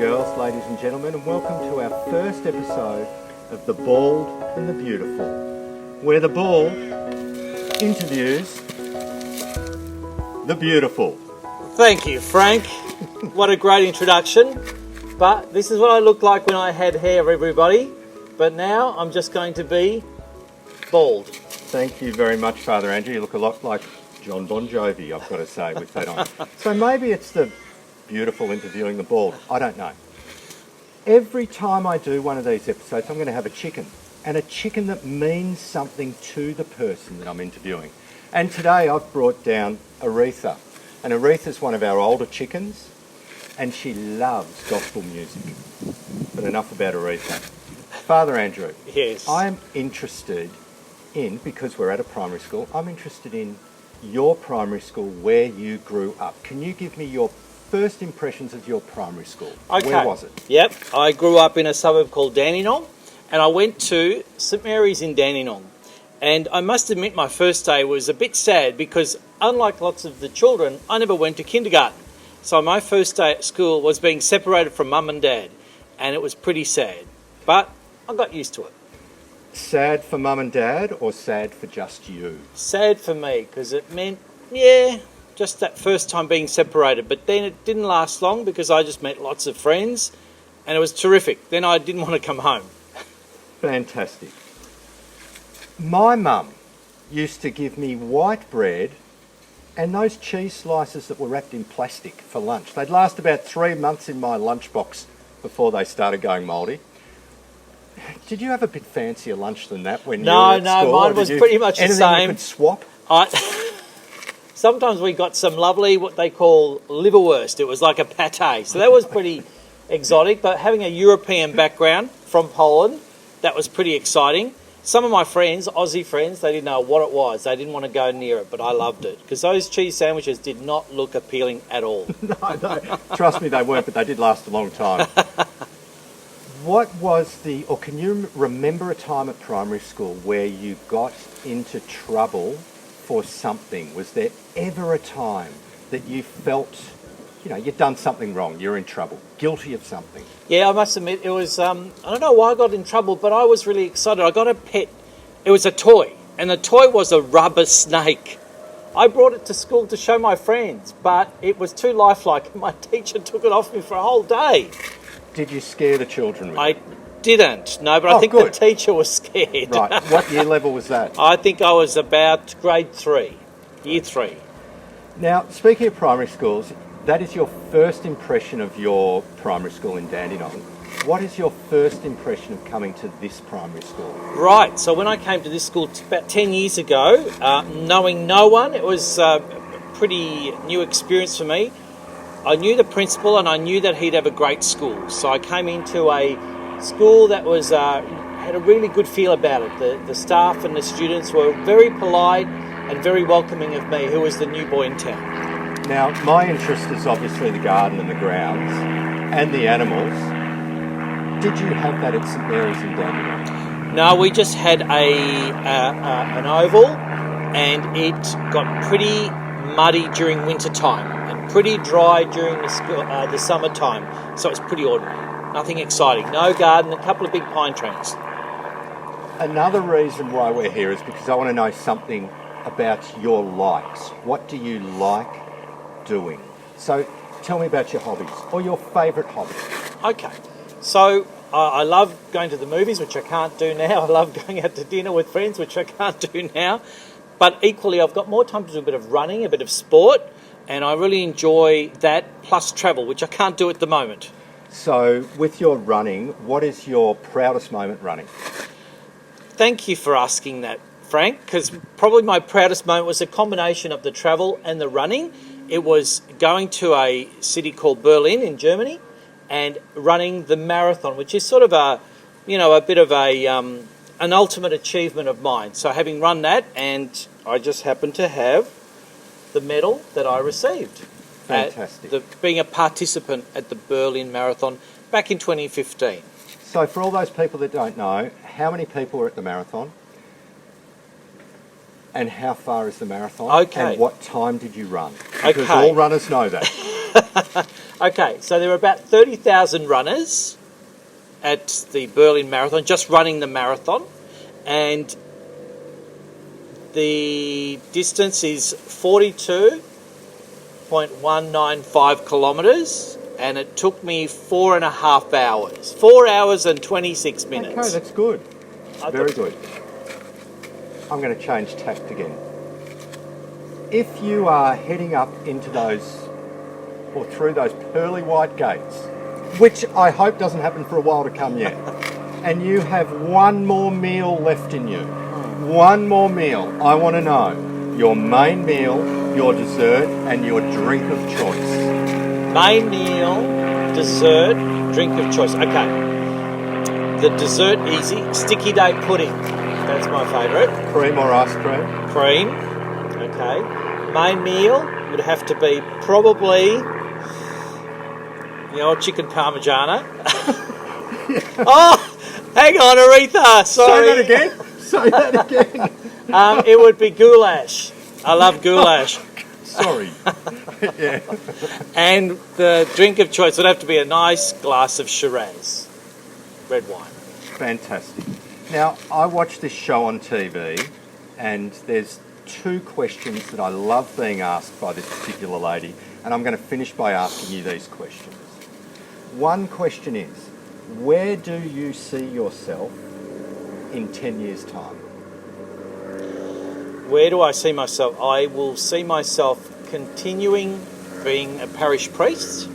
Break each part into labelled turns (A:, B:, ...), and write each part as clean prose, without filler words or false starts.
A: girls, ladies and gentlemen, and welcome to our first episode of The Bald and the Beautiful, where the bald interviews the beautiful.
B: Thank you, Frank. What a great introduction. But this is what I looked like when I had hair, everybody. But now I'm just going to be bald.
A: Thank you very much, Father Andrew. You look a lot like John Bon Jovi, I've got to say, with that on. So maybe it's the beautiful interviewing the bald. I don't know. Every time I do one of these episodes, I'm going to have a chicken. And a chicken that means something to the person that I'm interviewing. And today I've brought down Aretha. And Aretha's one of our older chickens. And she loves gospel music. But enough about Aretha. Father Andrew.
B: Yes.
A: I'm interested in, because we're at a primary school, I'm interested in your primary school, where you grew up. Can you give me your first impressions of your primary school?
B: Okay.
A: Where was it?
B: Yep. I grew up in a suburb called Dandenong, and I went to St Mary's in Dandenong. And I must admit my first day was a bit sad because, unlike lots of the children, I never went to kindergarten. So my first day at school was being separated from mum and dad, and it was pretty sad. But I got used to it.
A: Sad for mum and dad, or sad for just you?
B: Sad for me because it meant, just that first time being separated. But then it didn't last long because I just met lots of friends and it was terrific. Then I didn't want to come home.
A: Fantastic. My mum used to give me white bread and those cheese slices that were wrapped in plastic for lunch. They'd last about 3 months in my lunchbox before they started going mouldy. Did you have a bit fancier lunch than that when you were at school?
B: No, mine was pretty much the same.
A: Anything you could swap?
B: Sometimes we got some lovely, what they call liverwurst. It was like a pate. So that was pretty exotic. But having a European background from Poland, that was pretty exciting. Some of my friends, Aussie friends, they didn't know what it was. They didn't want to go near it, but I loved it. Because those cheese sandwiches did not look appealing at all.
A: No, trust me, they weren't, but they did last a long time. Can you remember a time at primary school where you got into trouble for something? Was there ever a time that you felt, you'd done something wrong, you're in trouble, guilty of something?
B: Yeah, I must admit, it was, I don't know why I got in trouble, but I was really excited. I got a pet. It was a toy, and the toy was a rubber snake. I brought it to school to show my friends, but it was too lifelike, and my teacher took it off me for a whole day.
A: Did you scare the children with it?
B: I didn't, no, but I think
A: good.
B: the teacher was scared.
A: Right, what year level was that?
B: I think I was about grade 3, year 3.
A: Now, speaking of primary schools, that is your first impression of your primary school in Dandenong. What is your first impression of coming to this primary school?
B: Right, so when I came to this school about 10 years ago, knowing no one, it was a pretty new experience for me. I knew the principal and I knew that he'd have a great school. So I came into a school that was had a really good feel about it. The staff and the students were very polite and very welcoming of me, who was the new boy in town.
A: Now, my interest is obviously the garden and the grounds and the animals. Did you have that at St Mary's in Dandenong?
B: No, we just had an oval, and it got pretty muddy during winter time and pretty dry during the summertime. So it's pretty ordinary. Nothing exciting. No garden, a couple of big pine trees.
A: Another reason why we're here is because I want to know something about your likes. What do you like doing? So tell me about your hobbies or your favourite hobby.
B: Okay, so I love going to the movies, which I can't do now. I love going out to dinner with friends, which I can't do now. But equally, I've got more time to do a bit of running, a bit of sport, and I really enjoy that, plus travel, which I can't do at the moment.
A: So with your running, what is your proudest moment running?
B: Thank you for asking that, Frank, because probably my proudest moment was a combination of the travel and the running. It was going to a city called Berlin in Germany and running the marathon, which is sort of a bit of an ultimate achievement of mine. So having run that, and I just happened to have the medal that I received.
A: Fantastic.
B: Being a participant at the Berlin Marathon back in 2015.
A: So for all those people that don't know, how many people were at the marathon? And how far is the marathon?
B: Okay.
A: And what time did you run? Because
B: Okay.
A: all runners know that.
B: Okay, so there were about 30,000 runners at the Berlin Marathon, just running the marathon, and the distance is 42.195 kilometres, and it took me 4.5 hours. 4 hours and 26 minutes.
A: Okay, that's good. Very good. I'm going to change tact again. If you are heading up into those, or through those pearly white gates, which I hope doesn't happen for a while to come yet, and you have one more meal left in you, one more meal, I want to know your main meal, your dessert, and your drink of choice.
B: Main meal, dessert, drink of choice. Okay. The dessert, easy. Sticky date pudding. That's my favourite.
A: Cream or ice cream?
B: Cream. Okay. Main meal would have to be probably the old chicken parmigiana. Oh, hang on, Aretha. Sorry.
A: Say that again. Say that again.
B: It would be goulash. I love goulash.
A: Sorry. Yeah.
B: And the drink of choice would have to be a nice glass of Shiraz, red wine.
A: Fantastic. Now, I watch this show on TV, and there's two questions that I love being asked by this particular lady, and I'm going to finish by asking you these questions. One question is, where do you see yourself in 10 years' time?
B: Where do I see myself? I will see myself continuing being a parish priest.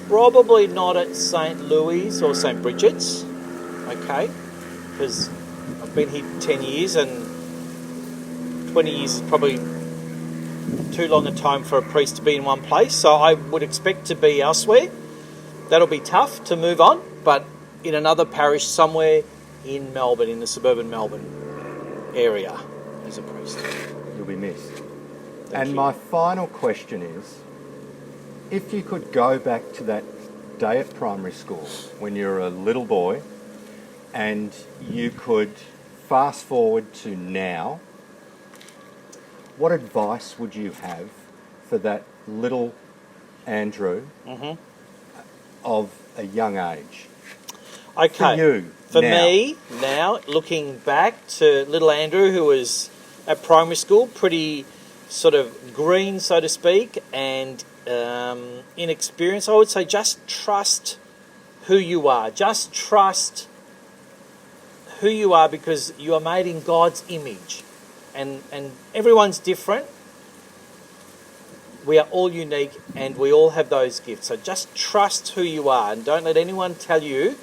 B: Probably not at St. Louis or St. Bridget's, okay? Because I've been here 10 years and 20 years is probably too long a time for a priest to be in one place. So I would expect to be elsewhere. That'll be tough to move on, but in another parish somewhere in Melbourne, in the suburban Melbourne area as a priest.
A: You'll be missed.
B: Thank
A: And
B: you.
A: my final question is, if you could go back to that day at primary school when you were a little boy and you could fast forward to now, what advice would you have for that little Andrew of a young age?
B: Okay.
A: For you,
B: For
A: now.
B: me, now, looking back to little Andrew, who was at primary school, pretty sort of green, so to speak, and inexperienced, I would say just trust who you are. Just trust who you are, because you are made in God's image. And everyone's different. We are all unique and we all have those gifts. So just trust who you are and don't let anyone tell you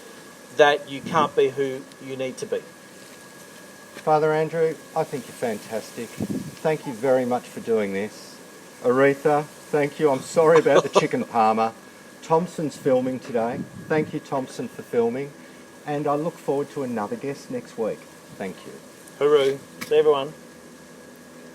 B: that you can't be who you need to be.
A: Father Andrew, I think you're fantastic. Thank you very much for doing this. Aretha, thank you. I'm sorry about the chicken parma. Thompson's filming today. Thank you, Thompson, for filming. And I look forward to another guest next week. Thank you.
B: Hooroo. See everyone.